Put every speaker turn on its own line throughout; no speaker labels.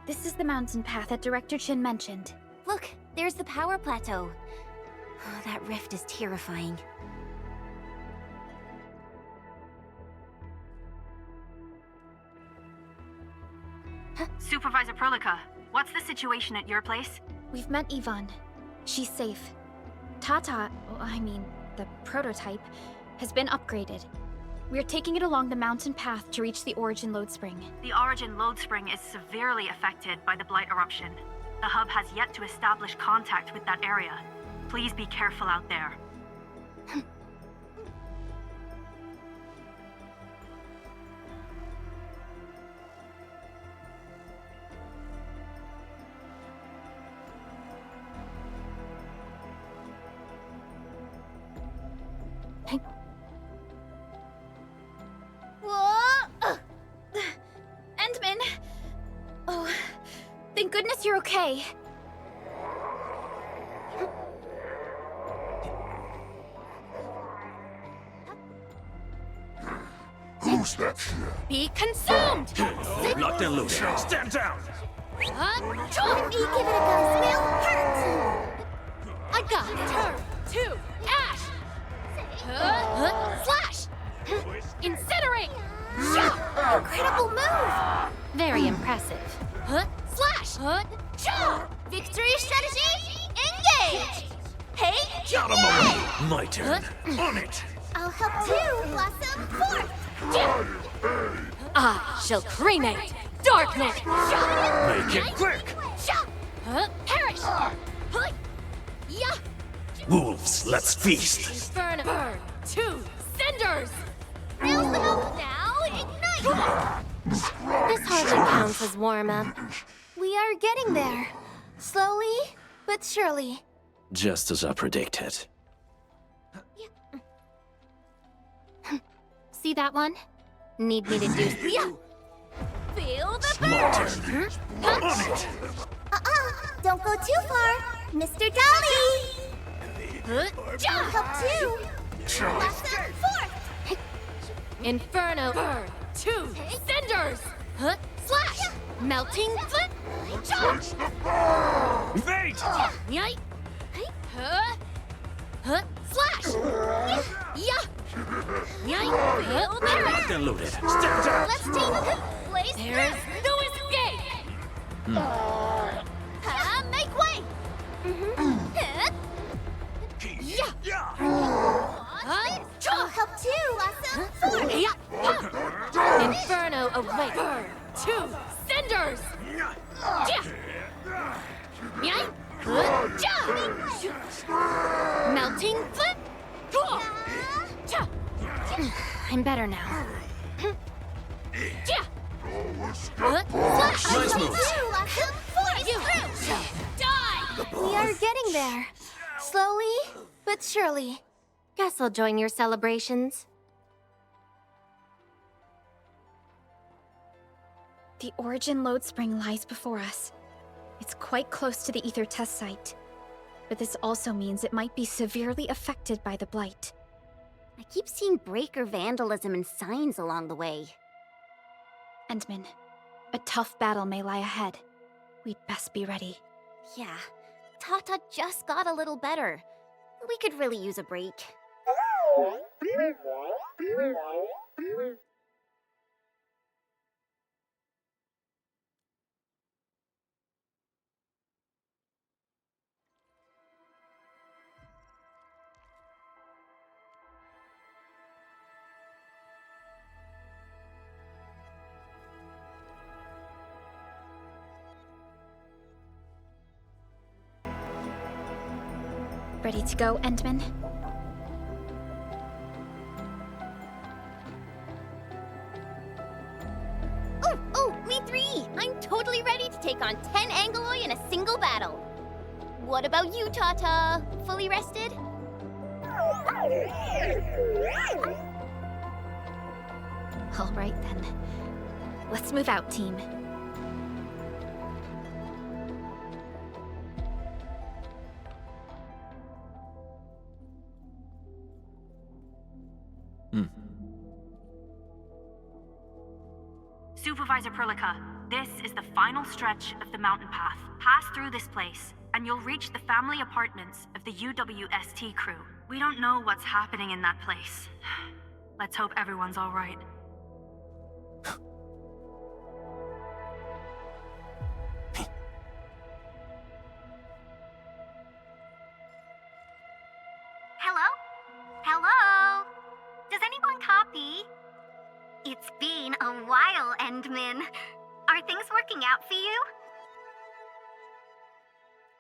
This is the mountain path that Director Chin mentioned.
Look, there's the power plateau. Oh, that rift is terrifying.
Supervisor Perlica, what's the situation at your place?
We've met Yvonne. She's safe. The prototype, has been upgraded. We're taking it along the mountain path to reach the Origin Lode Spring.
The Origin Lode Spring is severely affected by the Blight eruption. The hub has yet to establish contact with that area. Please be careful out there.
Endman! Oh, thank goodness you're okay.
Who's that here?
Be consumed!
Locked and loaded. Stand down!
Give it a go, Spill! Hurt!
I got it! Turn to ash! Slash! Incinerate!
Incredible move!
Very impressive. Slash!
Victory strategy, engage! Hey,
Out of my way! My turn. On it!
I'll help too, Blossom. Forth!
I shall cremate darkness!
Make it quick!
Perish!
Wolves, let's feast!
Burn to cinders!
Now, ignite!
This hardly counts as warm-up.
We are getting there. Slowly, but surely.
Just as I predicted.
See that one? Need me to do...
Feel the
My
burn!
turn. On it!
Don't go too far, Mr. Dolly! I'll help too! Blossom, forth!
Inferno burn to cinders! Slash! Melting flip!
Wait!
Yike! Slash! Yike!
Locked and loaded. Stand down!
Let's take a place.
There's no escape!
Make way! I'll help too, Blossom, forth!
Inferno awake! Burn to cinders! Melting flip! I'm better now.
Nice move.
Die!
We are getting there. Slowly, but surely.
Guess I'll join your celebrations. The Origin Lode Spring lies before us. It's quite close to the Ether test site. But this also means it might be severely affected by the Blight.
I keep seeing breaker vandalism and signs along the way.
Endman, a tough battle may lie ahead. We'd best be ready.
Yeah, Tata just got a little better. We could really use a break.
Ready to go, Endman?
Oh, me three! I'm totally ready to take on 10 Angoloi in a single battle. What about you, Tata? Fully rested?
All right, then. Let's move out, team.
Supervisor Perlica, This is the final stretch of the mountain path. Pass through this place, and you'll reach the family apartments of the UWST crew. We don't know what's happening in that place. Let's hope everyone's all right.
Hello? Hello? Does anyone copy? It's been a while, Endman. Are things working out for you?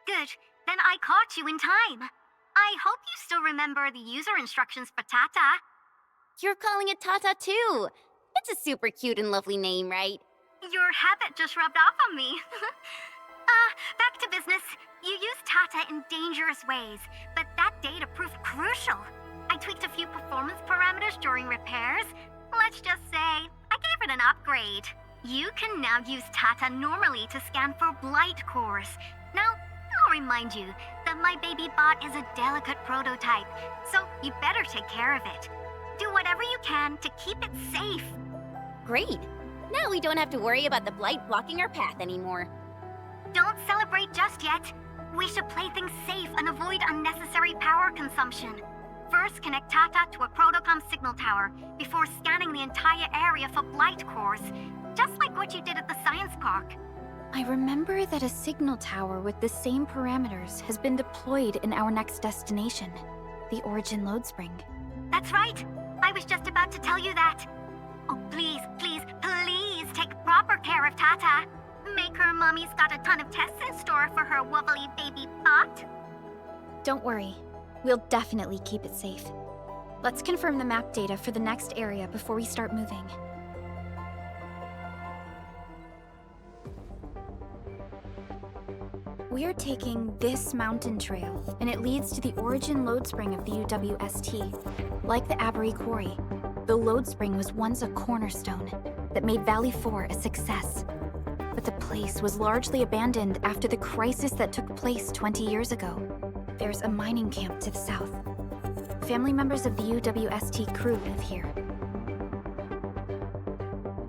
Good. Then I caught you in time. I hope you still remember the user instructions for Tata.
You're calling it Tata too. It's a super cute and lovely name, right?
Your habit just rubbed off on me. Back to business. You used Tata in dangerous ways, but that data proved crucial. I tweaked a few performance parameters during repairs. Let's just say, I gave it an upgrade. You can now use Tata normally to scan for blight cores. Now, I'll remind you that my baby bot is a delicate prototype, so you better take care of it. Do whatever you can to keep it safe.
Great. Now we don't have to worry about the blight blocking our path anymore.
Don't celebrate just yet. We should play things safe and avoid unnecessary power consumption. First, connect Tata to a Protocom signal tower before scanning the entire area for blight cores, just like what you did at the science park.
I remember that a signal tower with the same parameters has been deployed in our next destination, the Origin Load Spring.
That's right. I was just about to tell you that. Oh, please, please, please take proper care of Tata. Make her mommy's got a ton of tests in store for her wobbly baby bot.
Don't worry. We'll definitely keep it safe. Let's confirm the map data for the next area before we start moving. We're taking this mountain trail, and it leads to the Origin Load Spring of the UWST. Like the Abery Quarry, the Load Spring was once a cornerstone that made Valley 4 a success. But the place was largely abandoned after the crisis that took place 20 years ago. There's a mining camp to the south. Family members of the UWST crew live here.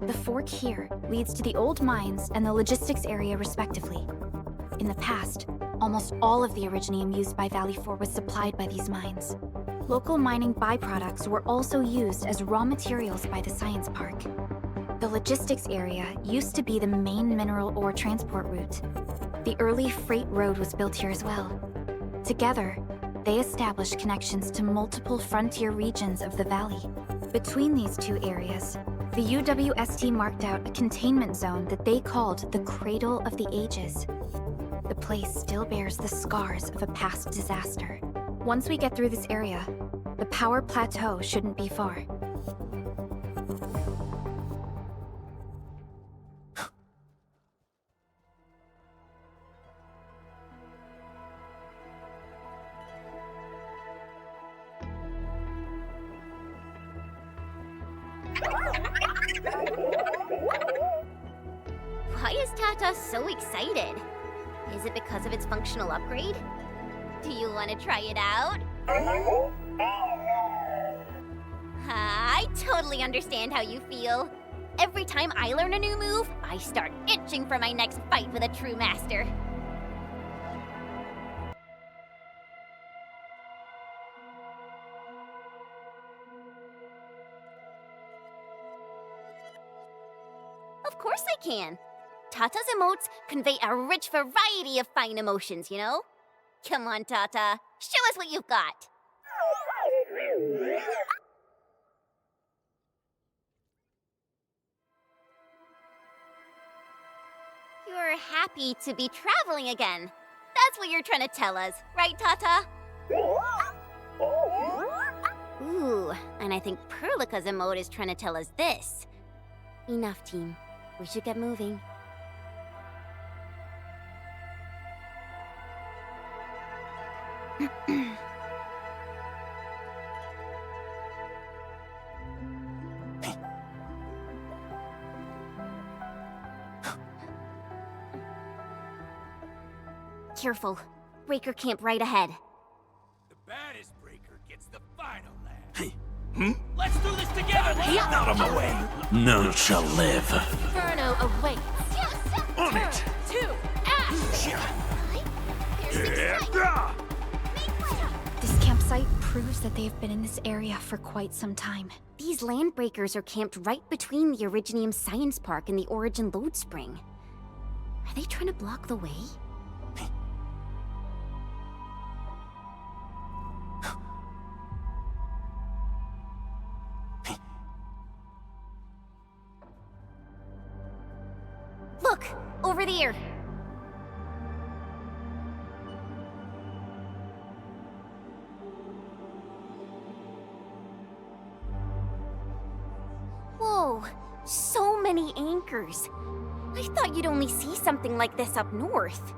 The fork here leads to the old mines and the logistics area respectively. In the past, almost all of the Originium used by Valley 4 was supplied by these mines. Local mining byproducts were also used as raw materials by the science park. The logistics area used to be the main mineral ore transport route. The early freight road was built here as well. Together, they established connections to multiple frontier regions of the valley. Between these two areas, the UWST marked out a containment zone that they called the Cradle of the Ages. The place still bears the scars of a past disaster. Once we get through this area, the power plateau shouldn't be far.
Why is Tata so excited? Is it because of its functional upgrade? Do you want to try it out? I totally understand how you feel. Every time I learn a new move, I start itching for my next fight with a true master. Of course I can. Tata's emotes convey a rich variety of fine emotions, you know? Come on, Tata. Show us what you've got. You're happy to be traveling again. That's what you're trying to tell us, right, Tata? Ooh, and I think Perlica's emote is trying to tell us this. Enough, team. We should get moving. Careful. Breaker camp right ahead.
The baddest breaker gets the final laugh. Let's do this together! Get out of my way! None shall live.
Inferno awaits.
On it!
Two, ash!
Yeah.
This campsite proves that they have been in this area for quite some time.
These landbreakers are camped right between the Originium Science Park and the Origin Load Spring. Are they trying to block the way? Look! Over there! Whoa! So many anchors! I thought you'd only see something like this up north.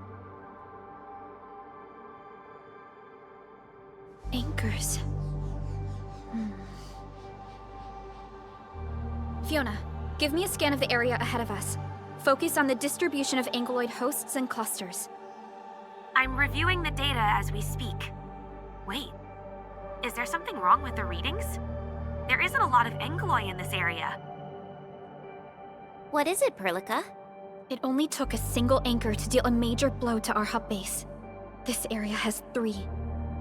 Anchors. Fiona, give me a scan of the area ahead of us. Focus on the distribution of ankyloid hosts and clusters.
I'm reviewing the data as we speak. Wait, is there something wrong with the readings? There isn't a lot of ankyloid in this area.
What is it, Perlica?
It only took a single anchor to deal a major blow to our hub base. This area has 3.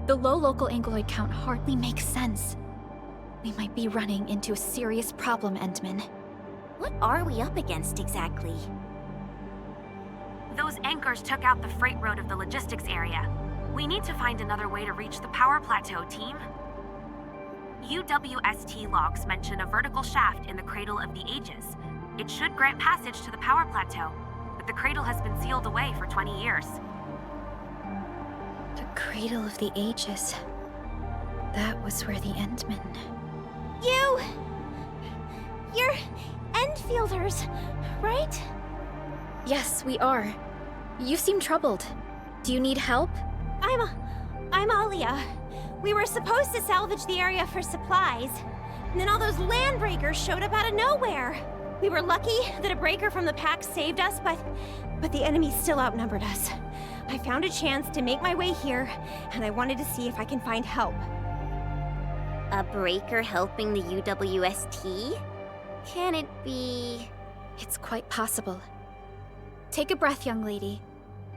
The low local ankyloid count hardly makes sense. We might be running into a serious problem, Endman.
What are we up against exactly?
Those anchors took out the freight road of the logistics area. We need to find another way to reach the power plateau, team. UWST logs mention a vertical shaft in the Cradle of the Ages. It should grant passage to the power plateau, but the cradle has been sealed away for 20 years.
The Cradle of the Ages. That was where the Endmen...
You're endfielders, right?
Yes, we are. You seem troubled. Do you need help?
I'm Alia. We were supposed to salvage the area for supplies, and then all those landbreakers showed up out of nowhere. We were lucky that a breaker from the pack saved us, but the enemy still outnumbered us. I found a chance to make my way here, and I wanted to see if I can find help.
A breaker helping the UWST? Can it be...
It's quite possible. Take a breath, young lady.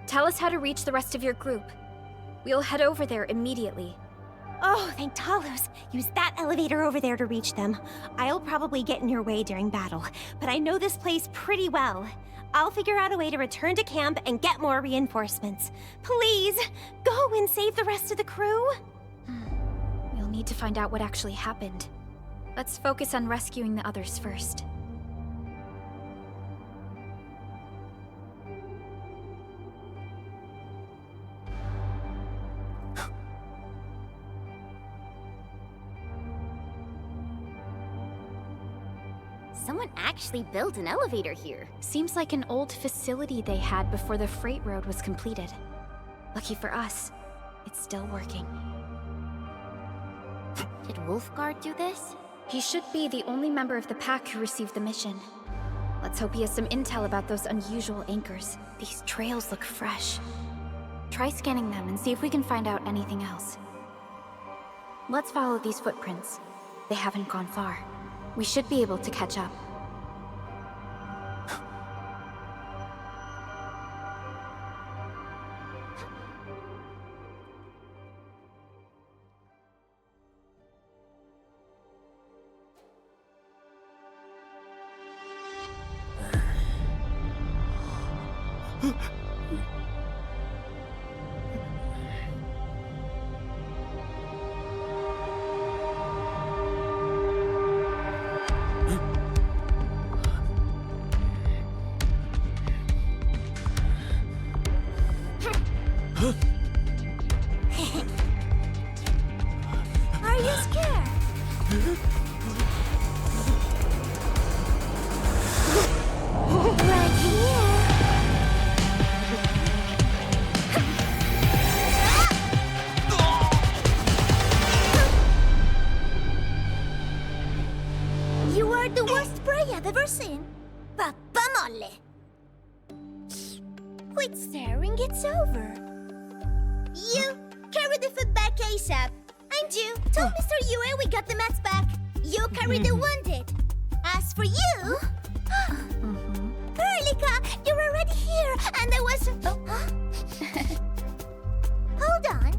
Tell us how to reach the rest of your group. We'll head over there immediately.
Oh, thank Talos. Use that elevator over there to reach them. I'll probably get in your way during battle, but I know this place pretty well. I'll figure out a way to return to camp and get more reinforcements. Please, go and save the rest of the crew.
We'll need to find out what actually happened. Let's focus on rescuing the others first.
Someone actually built an elevator here.
Seems like an old facility they had before the freight road was completed. Lucky for us, it's still working.
Did Wolfguard do this?
He should be the only member of the pack who received the mission. Let's hope he has some intel about those unusual anchors. These trails look fresh. Try scanning them and see if we can find out anything else. Let's follow these footprints. They haven't gone far. We should be able to catch up.
Are you scared? Right here.
You are the worst prey I've ever seen. Papa mole. Quit staring, it's over. You, carry the food back ASAP. And you, tell Mr. Yue we got the mats back. You carry the wounded. As for you... Perlica, you're a
already here, and there was... Oh, huh? Hold on.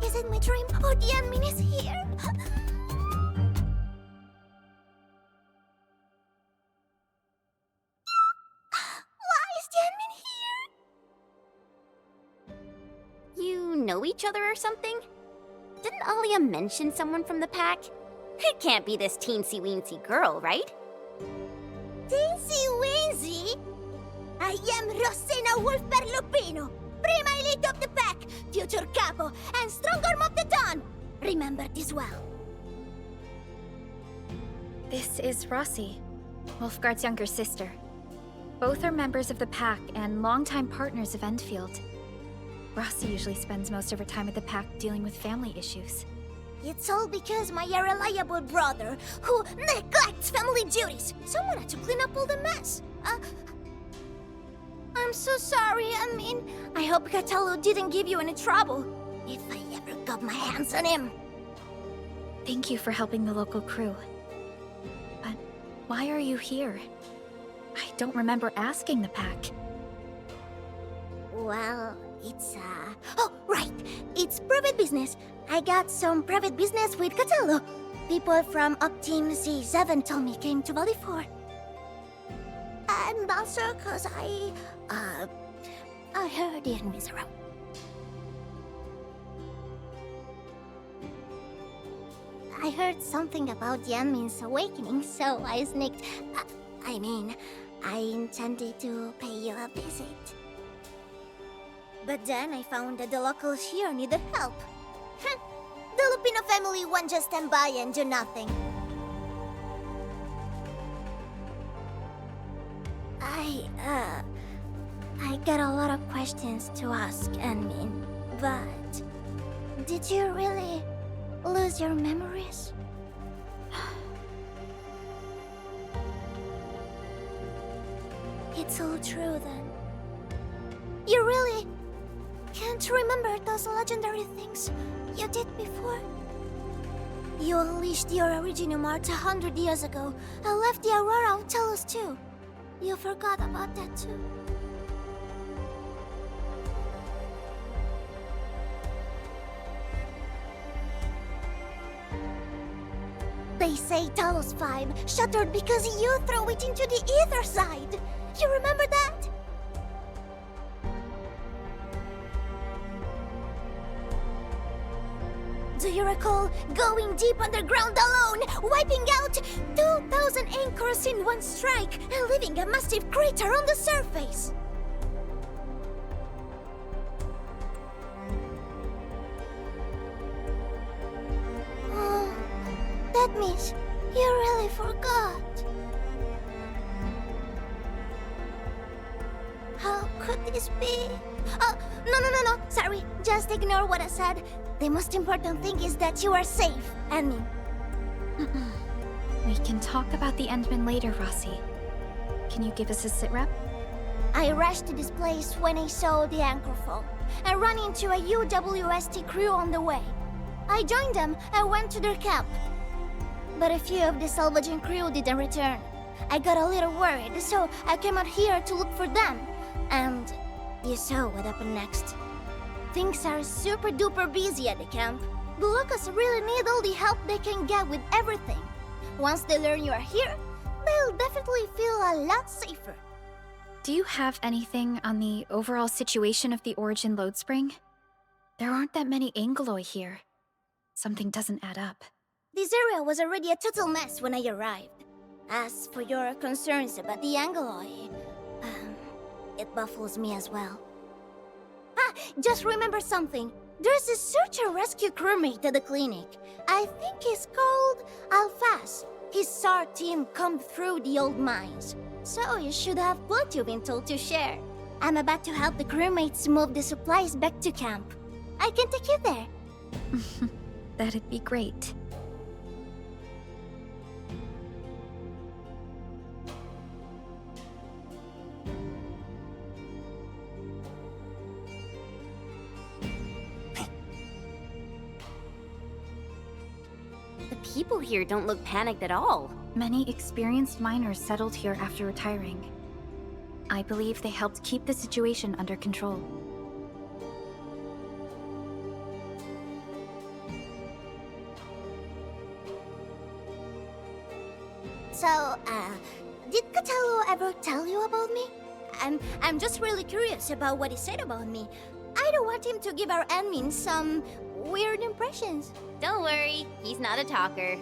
Is it my dream, or the admin is here? Why is the admin here?
You know each other or something? Didn't Alia mention someone from the pack? It can't be this teensy-weensy girl, right?
Teensy-weensy? I am Rosina Wolfberg-Lupino, prima elite of the pack, future capo, and strong arm of the dawn. Remember this well.
This is Rossi, Wolfgard's younger sister. Both are members of the pack and longtime partners of Endfield. Rossi usually spends most of her time at the pack dealing with family issues.
It's all because my irreliable brother, who neglects family duties. Someone had to clean up all the mess. I'm so sorry, I hope Cataldo didn't give you any trouble. If I ever got my hands on him.
Thank you for helping the local crew. But why are you here? I don't remember asking the pack.
Well, it's, Oh, right! It's private business. I got some private business with Cataldo. People from Up Team C7 told me came to Valley 4. And also cause I heard the enemies around. I heard something about the enemy's awakening, so I sneaked... I intended to pay you a visit. But then I found that the locals here needed help. The Lupino family won't just stand by and do nothing. I got a lot of questions to ask, but... Did you really lose your memories? It's all true, then. You really can't remember those legendary things you did before? You unleashed your original Mart 100 years ago and left the Aurora of Telos too. You forgot about that too. They say Talos 5 shattered because you threw it into the ether side. You remember that? Do you recall going deep underground alone, wiping out 2,000 anchors in one strike, and leaving a massive crater on the surface? Oh, that means you really forgot. How could this be? Oh, no. Sorry, just ignore what I said. The most important thing is that you are safe,
We can talk about the Endman later, Rossi. Can you give us a sitrep?
I rushed to this place when I saw the anchor fall, and ran into a UWST crew on the way. I joined them and went to their camp. But a few of the salvaging crew didn't return. I got a little worried, so I came out here to look for them. And you saw what happened next. Things are super duper busy at the camp. The locals really need all the help they can get with everything. Once they learn you are here, they'll definitely feel a lot safer.
Do you have anything on the overall situation of the Origin load spring? There aren't that many Angeloi here. Something doesn't add up.
This area was already a total mess when I arrived. As for your concerns about the Angeloi, it baffles me as well. Just remember something. There's a search and rescue crewmate at the clinic. I think he's called Alphas. His SAR team combed through the old mines. So you should have what you've been told to share. I'm about to help the crewmates move the supplies back to camp. I can take you there.
That'd be great.
The
people here don't look panicked at all.
Many experienced miners settled here after retiring. I believe they helped keep the situation under control.
So, did Catello ever tell you about me? I'm just really curious about what he said about me. I don't want him to give our admin some weird impressions.
Don't worry, he's not a talker.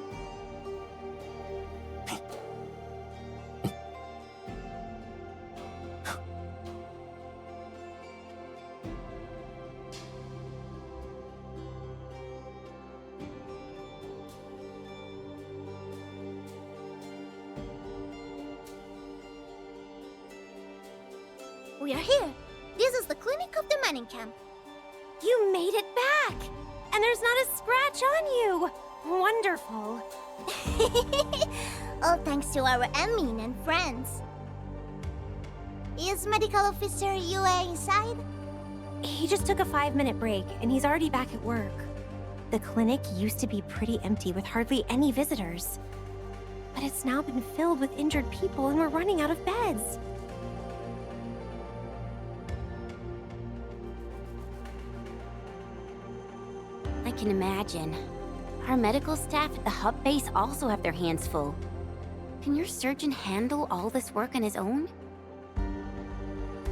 We are here. This is the clinic of the mining camp.
You made it back! And there's not a scratch on you! Wonderful.
All thanks to our admin and friends. Is Medical Officer Yue inside?
He just took a 5-minute break, and he's already back at work. The clinic used to be pretty empty with hardly any visitors. But it's now been filled with injured people, and we're running out of beds.
I can imagine. Our medical staff at the hub base also have their hands full. Can your surgeon handle all this work on his own?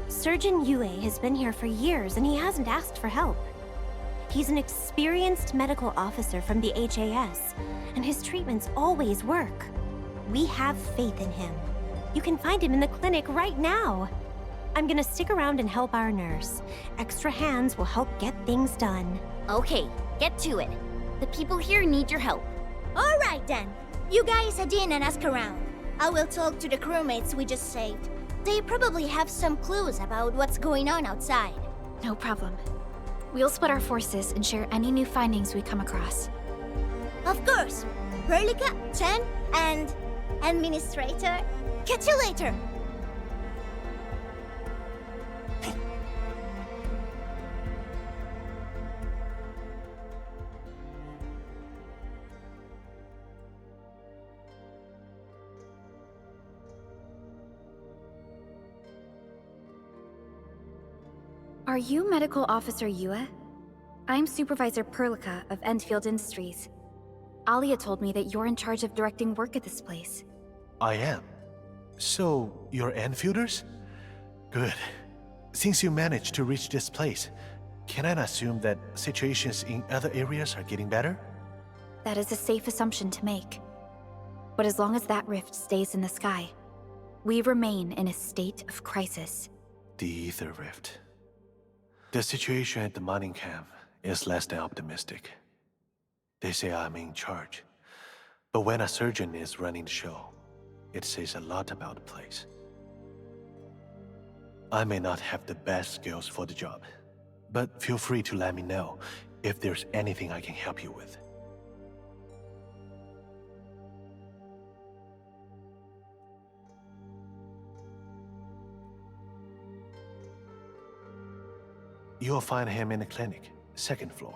Surgeon Yue has been here for years, and he hasn't asked for help. He's an experienced medical officer from the HAS, and his treatments always work. We have faith in him. You can find him in the clinic right now. I'm gonna stick around and help our nurse. Extra hands will help get things done.
Okay, get to it. The people here need your help.
All right then. You guys head in and ask around. I will talk to the crewmates we just saved. They probably have some clues about what's going on outside.
No problem. We'll split our forces and share any new findings we come across.
Of course. Verlica, Chen, and Administrator. Catch you later.
Are you Medical Officer Yue? I'm Supervisor Perlica of Endfield Industries. Alia told me that you're in charge of directing work at this place.
I am. So, you're Enfielders? Good. Since you managed to reach this place, can I assume that situations in other areas are getting better?
That is a safe assumption to make. But as long as that rift stays in the sky, we remain in a state of crisis.
The Ether Rift. The situation at the mining camp is less than optimistic. They say I'm in charge. But when a surgeon is running the show, it says a lot about the place. I may not have the best skills for the job, but feel free to let me know if there's anything I can help you with. You'll find him in the clinic, second floor,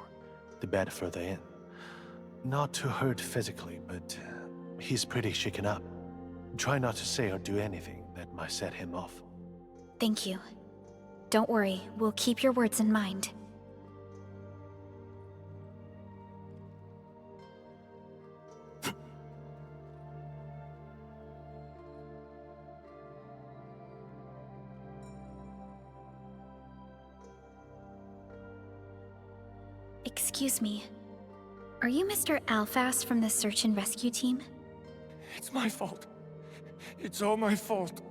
the bed further in. Not too hurt physically, but he's pretty shaken up. Try not to say or do anything that might set him off.
Thank you. Don't worry, we'll keep your words in mind. Excuse me. Are you Mr. Alphas from the search and rescue team?
It's my fault. It's all my fault.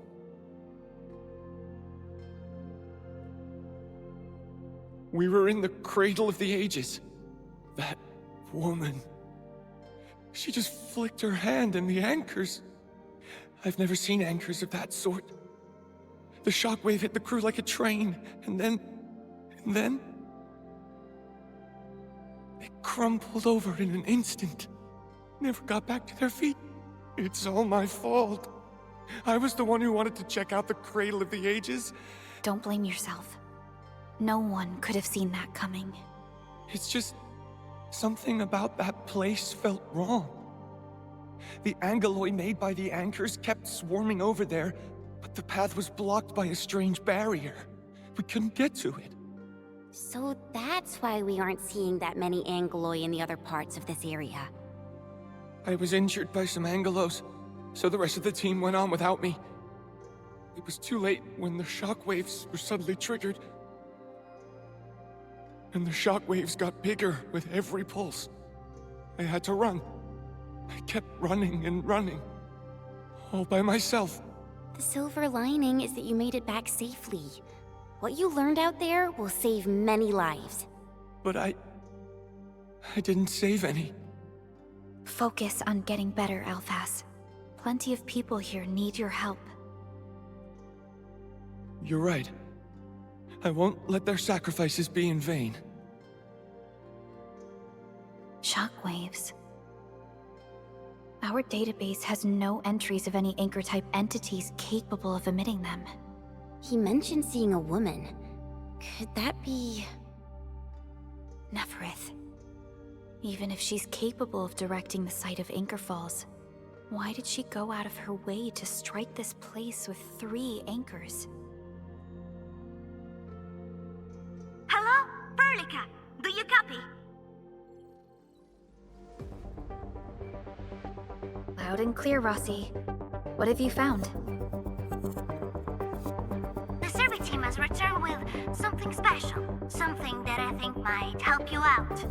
We were in the cradle of the ages. That woman. She just flicked her hand and the anchors. I've never seen anchors of that sort. The shockwave hit the crew like a train, and then... They crumpled over in an instant. Never got back to their feet. It's all my fault. I was the one who wanted to check out the cradle of the ages.
Don't blame yourself. No one could have seen that coming.
It's just... something about that place felt wrong. The angeloi made by the anchors kept swarming over there, but the path was blocked by a strange barrier. We couldn't get to it.
So that's why we aren't seeing that many angeloi in the other parts of this area.
I was injured by some angelos, so the rest of the team went on without me. It was too late when the shockwaves were suddenly triggered. And the shockwaves got bigger with every pulse. I had to run. I kept running and running, all by myself.
The silver lining is that you made it back safely. What you learned out there will save many lives.
But I didn't save any.
Focus on getting better, Alphas. Plenty of people here need your help.
You're right. I won't let their sacrifices be in vain.
Shockwaves. Our database has no entries of any anchor-type entities capable of emitting them.
He mentioned seeing a woman. Could that be...
Neferith. Even if she's capable of directing the site of Anchor Falls, why did she go out of her way to strike this place with 3 anchors?
Hello? Perlica, do you copy?
Loud and clear, Rossi. What have you found?
The survey team has returned with something special. Something that I think might help you out.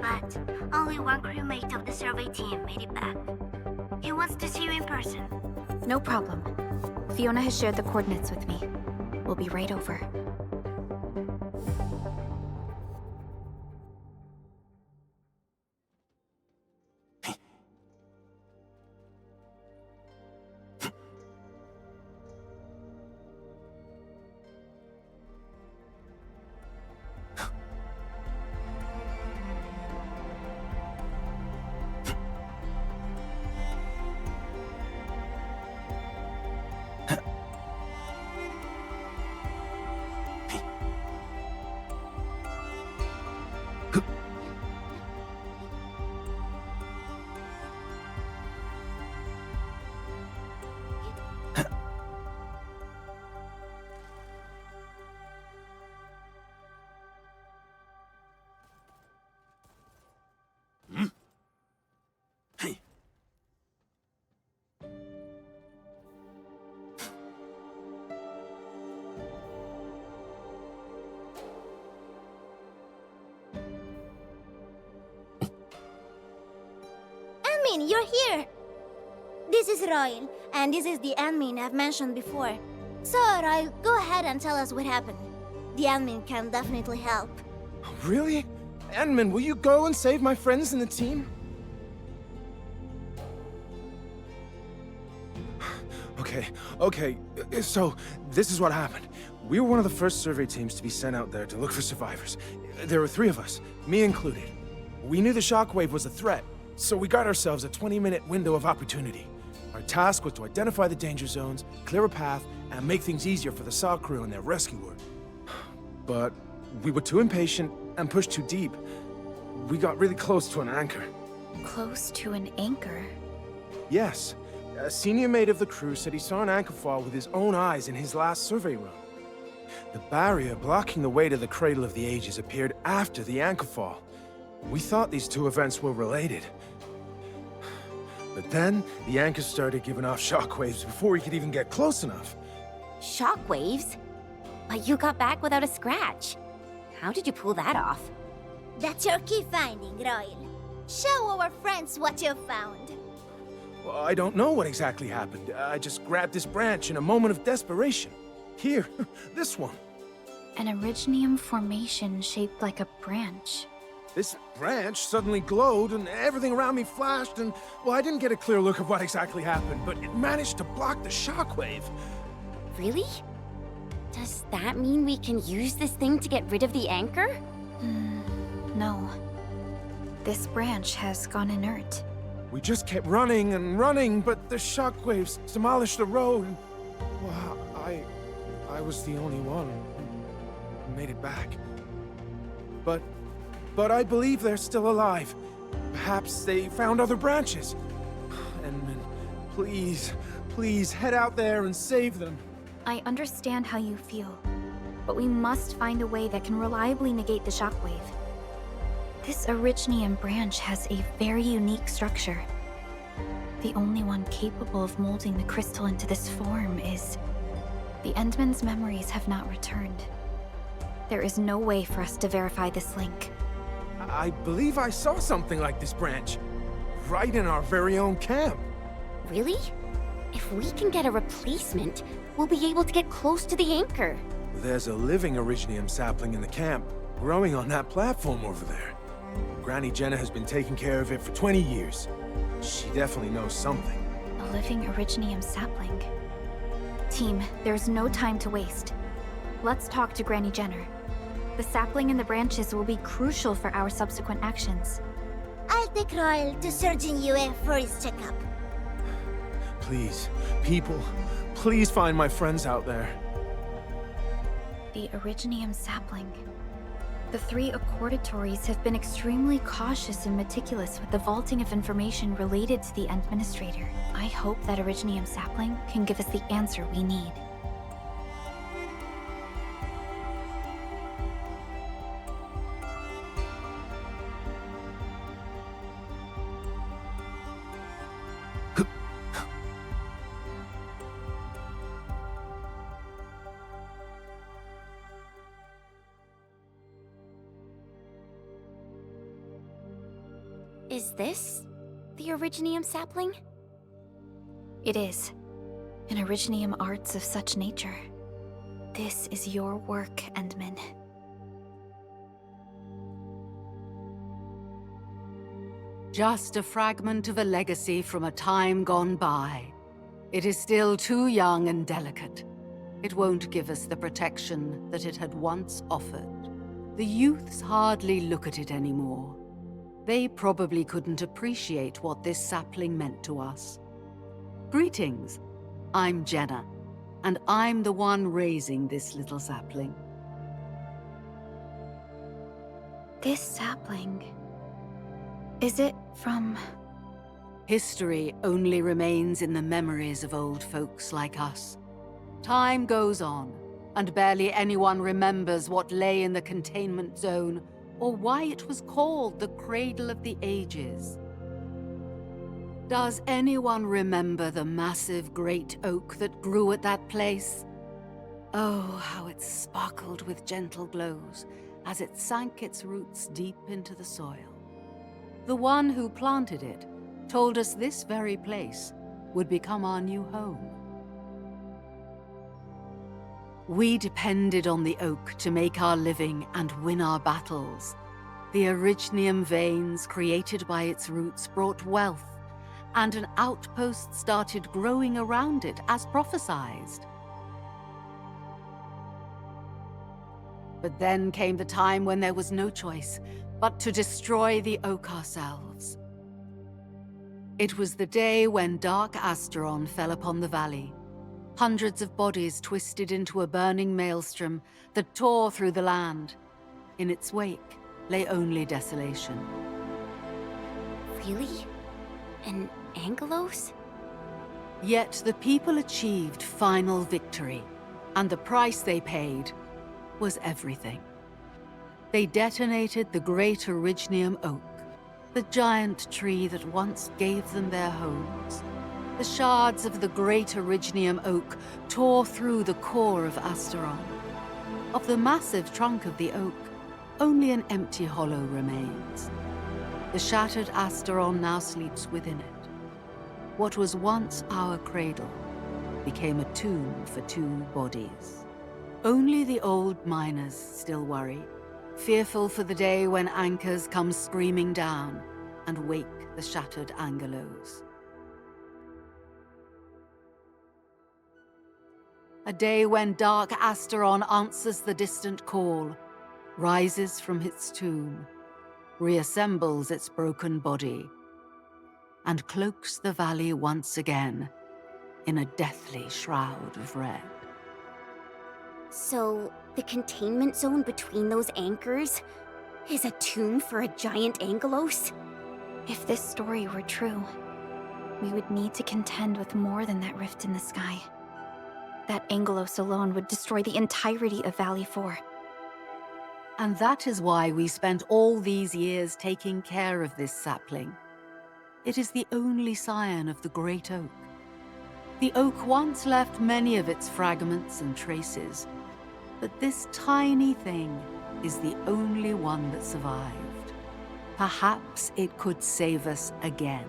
But only one crewmate of the survey team made it back. He wants to see you in person.
No problem. Fiona has shared the coordinates with me. We'll be right over.
Admin, you're here! This is Royal, and this is the admin I've mentioned before. So, Royal, go ahead and tell us what happened. The admin can definitely help.
Really? Admin, will you go and save my friends in the team? Okay, so this is what happened. We were one of the first survey teams to be sent out there to look for survivors. There were 3 of us, me included. We knew the shockwave was a threat, so we got ourselves a 20-minute window of opportunity. Our task was to identify the danger zones, clear a path, and make things easier for the SAW crew and their rescuer. But we were too impatient and pushed too deep. We got really close to an anchor.
Close to an anchor?
Yes. A senior mate of the crew said he saw an anchor fall with his own eyes in his last survey run. The barrier blocking the way to the Cradle of the Ages appeared after the anchor fall. We thought these 2 events were related. But then, the anchor started giving off shockwaves before we could even get close enough.
Shockwaves? But you got back without a scratch. How did you pull that off?
That's your key finding, Royal. Show our friends what you found.
Well, I don't know what exactly happened. I just grabbed this branch in a moment of desperation. Here, this one.
An Originium formation shaped like a branch.
This branch suddenly glowed and everything around me flashed and, well, I didn't get a clear look of what exactly happened, but it managed to block the shockwave.
Really? Does that mean we can use this thing to get rid of the anchor?
No. This branch has gone inert.
We just kept running and running, but the shockwaves demolished the road. Well, I was the only one who made it back. But I believe they're still alive. Perhaps they found other branches. Enman, please head out there and save them.
I understand how you feel, but we must find a way that can reliably negate the shockwave. This Originium branch has a very unique structure. The only one capable of molding the crystal into this form is... The Endman's memories have not returned. There is no way for us to verify this link.
I believe I saw something like this branch. Right in our very own camp.
Really? If we can get a replacement, we'll be able to get close to the anchor.
There's a living Originium sapling in the camp, growing on that platform over there. Granny Jenna has been taking care of it for 20 years. She definitely knows something.
A living Originium sapling. Team, there's no time to waste. Let's talk to Granny Jenner. The sapling and the branches will be crucial for our subsequent actions.
I'll take Royal to Surgeon Yue for his checkup.
Please, people, please find my friends out there.
The Originium sapling. The 3 Accordatories have been extremely cautious and meticulous with the vaulting of information related to the Administrator. I hope that Originium sapling can give us the answer we need.
Is this the Originium sapling?
It is. An Originium arts of such nature. This is your work, Endman.
Just a fragment of a legacy from a time gone by. It is still too young and delicate. It won't give us the protection that it had once offered. The youths hardly look at it anymore. They probably couldn't appreciate what this sapling meant to us. Greetings. I'm Jenna, and I'm the one raising this little sapling.
This sapling... Is it from...
History only remains in the memories of old folks like us. Time goes on, and barely anyone remembers what lay in the containment zone or why it was called the Cradle of the Ages. Does anyone remember the massive great oak that grew at that place? Oh, how it sparkled with gentle glows as it sank its roots deep into the soil. The one who planted it told us this very place would become our new home. We depended on the oak to make our living and win our battles. The Originium veins created by its roots brought wealth, and an outpost started growing around it as prophesized. But then came the time when there was no choice but to destroy the oak ourselves. It was the day when dark Asteron fell upon the valley. Hundreds of bodies twisted into a burning maelstrom that tore through the land. In its wake lay only desolation.
Really? An Angelos?
Yet the people achieved final victory, and the price they paid was everything. They detonated the great Originium oak, the giant tree that once gave them their homes. The shards of the great Originium oak tore through the core of Asteron. Of the massive trunk of the oak, only an empty hollow remains. The shattered Asteron now sleeps within it. What was once our cradle became a tomb for 2 bodies. Only the old miners still worry, fearful for the day when anchors come screaming down and wake the shattered Angelos. A day when dark Asteron answers the distant call, rises from its tomb, reassembles its broken body, and cloaks the valley once again in a deathly shroud of red.
So, the containment zone between those anchors is a tomb for a giant Angelos?
If this story were true, we would need to contend with more than that rift in the sky. That Angelos alone would destroy the entirety of Valley 4.
And that is why we spent all these years taking care of this sapling. It is the only scion of the Great Oak. The oak once left many of its fragments and traces, but this tiny thing is the only one that survived. Perhaps it could save us again.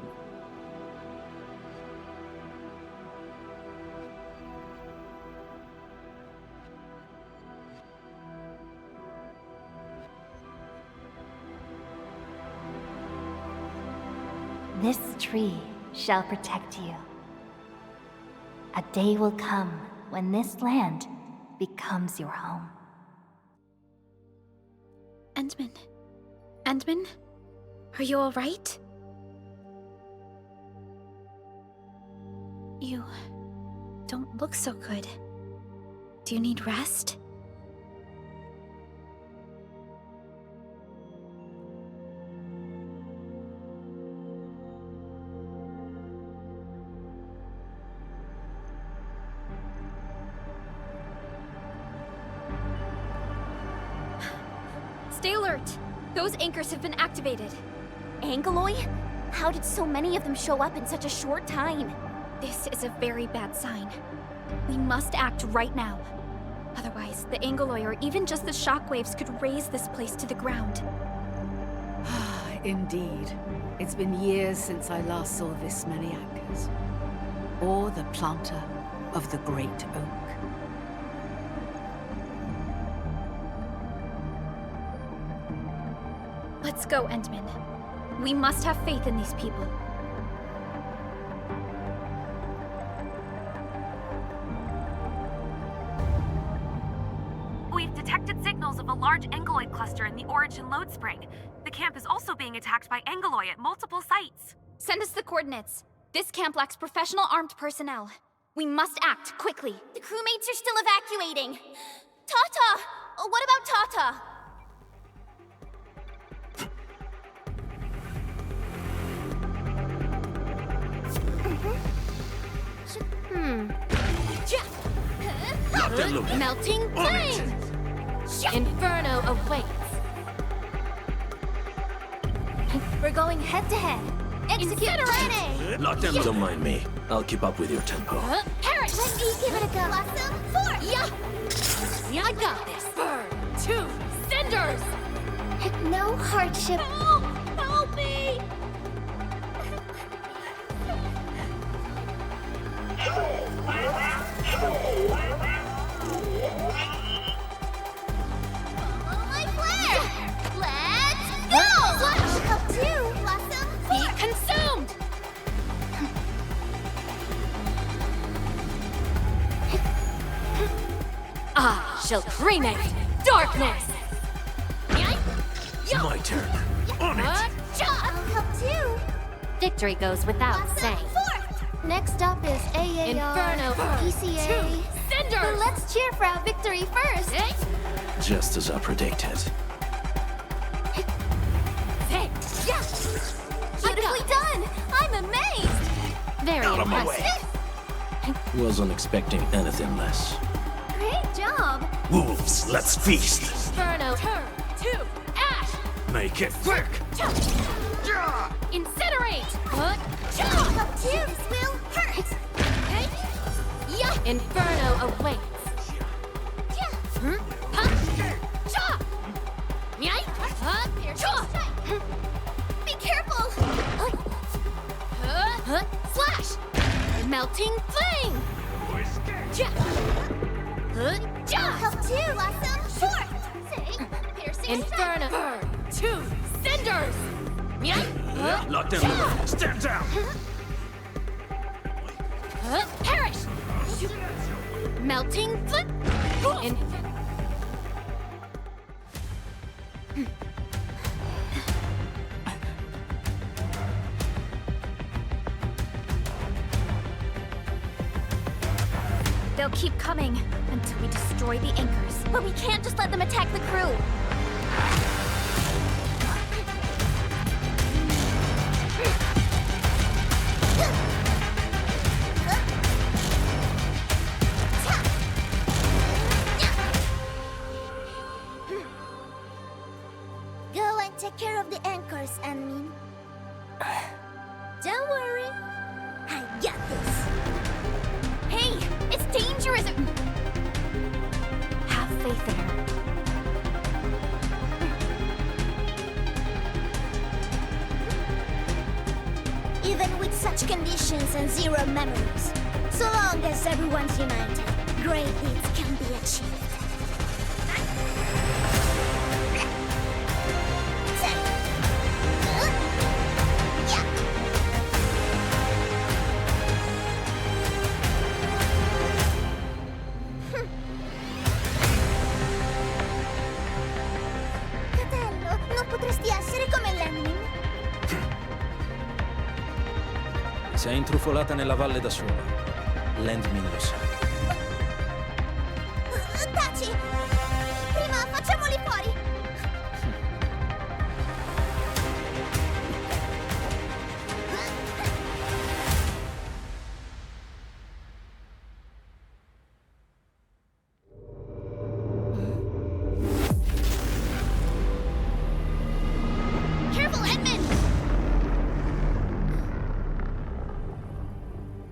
This tree shall protect you. A day will come when this land becomes your home.
Endman? Endman? Are you alright? You don't look so good. Do you need rest?
Stay alert! Those anchors have been activated. Angeloy? How did so many of them show up in such a short time?
This is a very bad sign. We must act right now. Otherwise, the Angeloy or even just the shockwaves could raze this place to the ground.
Indeed. It's been years since I last saw this many anchors. Or the planter of the Great Oak.
Let's go, Endman. We must have faith in these people.
We've detected signals of a large Angeloid cluster in the Origin load spring. The camp is also being attacked by Angeloy at multiple sites.
Send us the coordinates. This camp lacks professional armed personnel. We must act quickly.
The crewmates are still evacuating. Tata! What about Tata?
Melting flame! Inferno awaits. We're going head to head.
Execute!
Lock them. Don't mind me. I'll keep up with your tempo.
Perish! Let me give it a go. Blossom, 4!
Yeah, I got this. Burn 2 cinders!
No hardship.
Help! Help me! Follow my flare! Let's go!
I'll help too.
Blossom,
Be consumed! I shall cremate darkness!
My turn. On it.
I'll help too.
Victory goes without saying.
Next up is AAR,
Inferno
PCA.
Cinders!
But let's cheer for our victory first.
Just as I predicted.
Hey, yeah!
Beautifully done! I'm amazed!
Very
Out of my
impressive.
way. Wasn't expecting anything less.
Great job!
Wolves, let's feast.
Inferno turn to ash!
Make it quick.
Incinerate!
Help too. This will hurt.
Inferno awaits.
Be careful!
Slash! Melting flame!
Help too. Blossom, 4.
Piercing
Inferno burn 2 cinders!
Lock them. Stand down.
Perish! Melting flip!
They'll keep coming until we destroy the anchors.
But we can't just let them attack the crew.
take care of the anchors, Anmin. Don't worry. I got this.
Hey, it's dangerous!
Have faith in her.
Even with such conditions and zero memories, so long as everyone's united, great deeds can be achieved. Fratello, non potresti essere come l'Enmin?
Sei intrufolata nella valle da sola. Landmin lo sa.
Taci! Prima facciamoli fuori!
Careful, Edmund!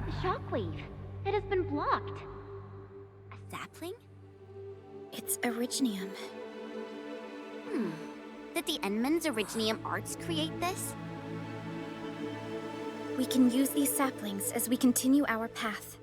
The shockwave. It has been blocked.
A sapling?
It's Originium.
Did the Enman's Originium arts create this?
We can use these saplings as we continue our path.